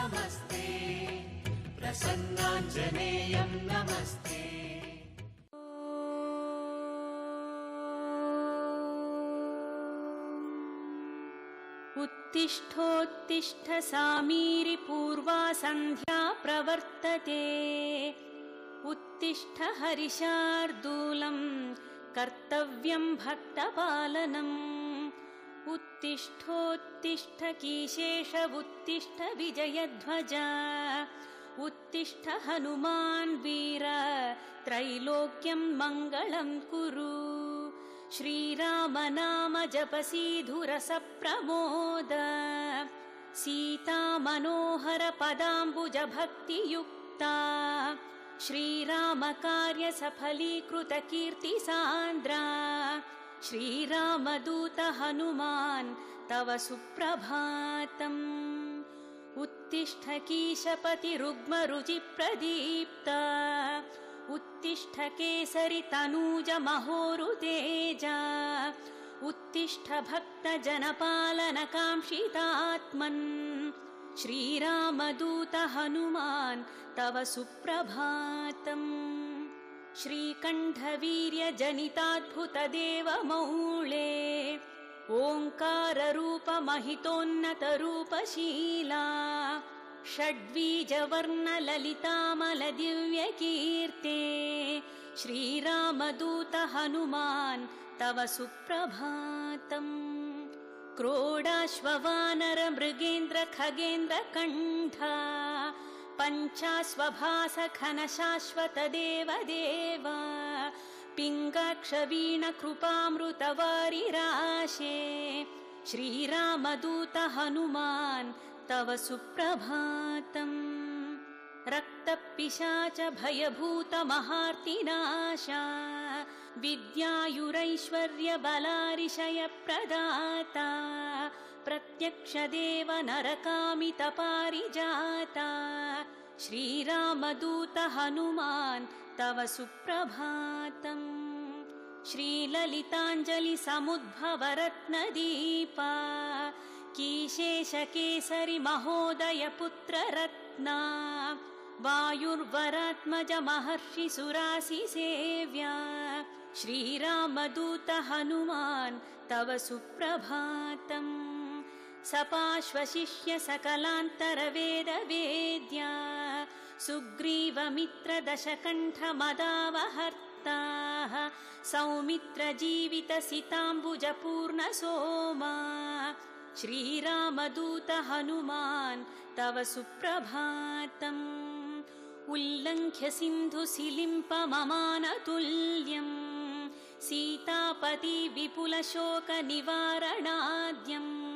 नमस्ते प्रसन्नाञ्जनेयं नमस्ते। उत्तिष्ठोत्तिष्ठ सामीरि पूर्वा सन्ध्या प्रवर्तते। उत्तिष्ठ हरिशार्दूलम् कर्तव्यं भक्तपालनम्। उत्तिष्ठोत्तिष्ठ कीशेष उत्तिष्ठ विजयध्वज। उत्तिष्ठ हनुमान् वीर त्रैलोक्यं मङ्गलं कुरु। श्रीराम नाम जपसीधुरस प्रमोद। सीता मनोहर पदाम्बुज भक्तियुक्ता। श्रीराम कार्य सफलीकृत कीर्ति सान्द्रा। श्रीरामदूत हनुमान् तव सुप्रभातम्। उत्तिष्ठ कीशपति रुग्म रुचि प्रदीप्त। उत्तिष्ठ केसरि तनूज महोरुतेज। उत्तिष्ठ भक्त जनपालन काङ्क्षितात्मन्। श्रीरामदूत हनुमान् तव सुप्रभातम्। श्रीकण्ठवीर्य जनिताद्भुत देवमौळे। ओङ्कार रूप महितोन्नत रूपशीला। षड्वीजवर्ण ललितामल दिव्य कीर्ते। श्रीरामदूत हनुमान् तव सुप्रभातम्। क्रोडाश्ववानर मृगेन्द्र खगेन्द्र कण्ठा। पञ्चाश्वभास घन शाश्वत देव देव। पिङ्गाक्ष वीण कृपामृत वारिराशे। श्रीरामदूत हनुमान् तव सुप्रभातम्। रक्तपिशाच भयभूत महार्तिनाशा। विद्यायुरैश्वर्य बलारिशय प्रदाता। प्रत्यक्ष देव नरकामित पारिजाता। श्रीरामदूत हनुमान् तव सुप्रभातम्। श्रीललिताञ्जलि समुद्भव रत्नदीपा। कीशेष केसरि महोदय पुत्र रत्ना। वायुर्वरात्मज महर्षि सुरासि सेव्या। श्रीरामदूत हनुमान् तव सुप्रभातम्। सपाश्वशिष्य सकलान्तर वेद वेद्या। सुग्रीवमित्र दशकण्ठ मदावहर्ता। सौमित्र जीवित सिताम्बुज पूर्ण सोमा। श्रीरामदूत हनुमान् तव सुप्रभातम्। उल्लङ्घ्य सिन्धु सिलिम्प ममानतुल्यम्। सीतापति विपुल शोक निवारणाद्यम्।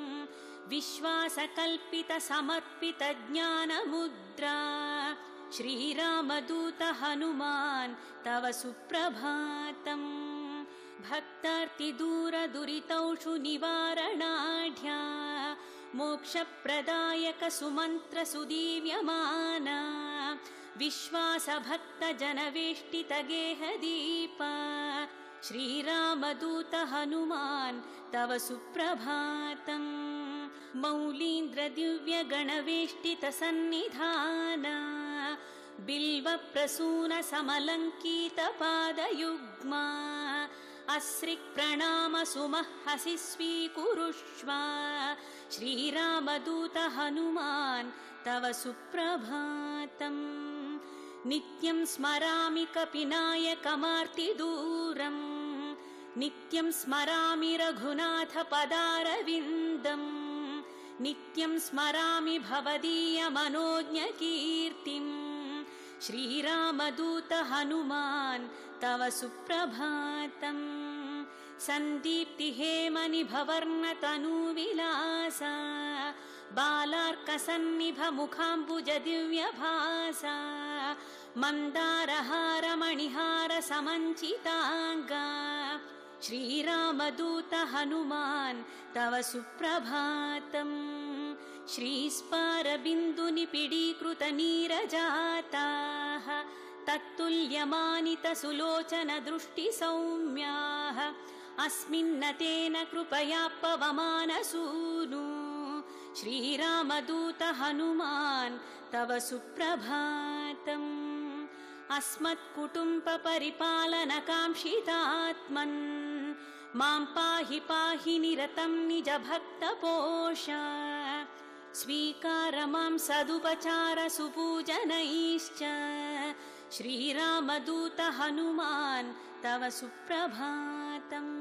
विश्वासकल्पित समर्पित ज्ञानमुद्रा। श्रीरामदूत हनुमान् तव सुप्रभातम्। भक्तार्ति दूर दुरितौषु निवारणाढ्या। मोक्षप्रदायक सुमन्त्र सुदीव्यमाना। विश्वास भक्त जनवेष्टित गेहदीपा। श्रीरामदूत हनुमान् तव सुप्रभातम्। मौलीन्द्र दिव्य गणवेष्टित सन्निधाना। बिल्व प्रसून समलङ्कित पादयुग्मा। अस्रिक् प्रणाम सुमहसि स्वीकुरुष्व। श्रीरामदूत हनुमान् तव सुप्रभातम्। नित्यं स्मरामि कपिनायकमार्तिदूरम्। नित्यं स्मरामि रघुनाथ पदारविन्दम्। नित्यं स्मरामि भवदीय मनोज्ञ कीर्तिम्। श्रीरामदूत हनुमान् तव सुप्रभातम्। सन्दीप्ति हेमनि भवर्ण तनूविलासा। बालार्कसन्निभ मुखाम्बुज दिव्यभासा। मन्दारहार मणिहार समञ्चिताङ्गा। श्रीरामदूत हनुमान् तव सुप्रभातम्। श्रीस्पारबिन्दुनिपिडीकृत नीरजाताः। तत्तुल्यमानित सुलोचन दृष्टि सौम्याः। अस्मिन्नतेन कृपया पवमानसूनु। श्रीरामदूत हनुमान् तव सुप्रभातम् अस्मत्कुटुम्बपरिपालनकाङ्क्षितात्मन् मां पाहि पाहि निरतं निजभक्तपोष स्वीकार मां सदुपचार सुपूजनैश्च श्रीरामदूत हनुमान् तव सुप्रभातम्।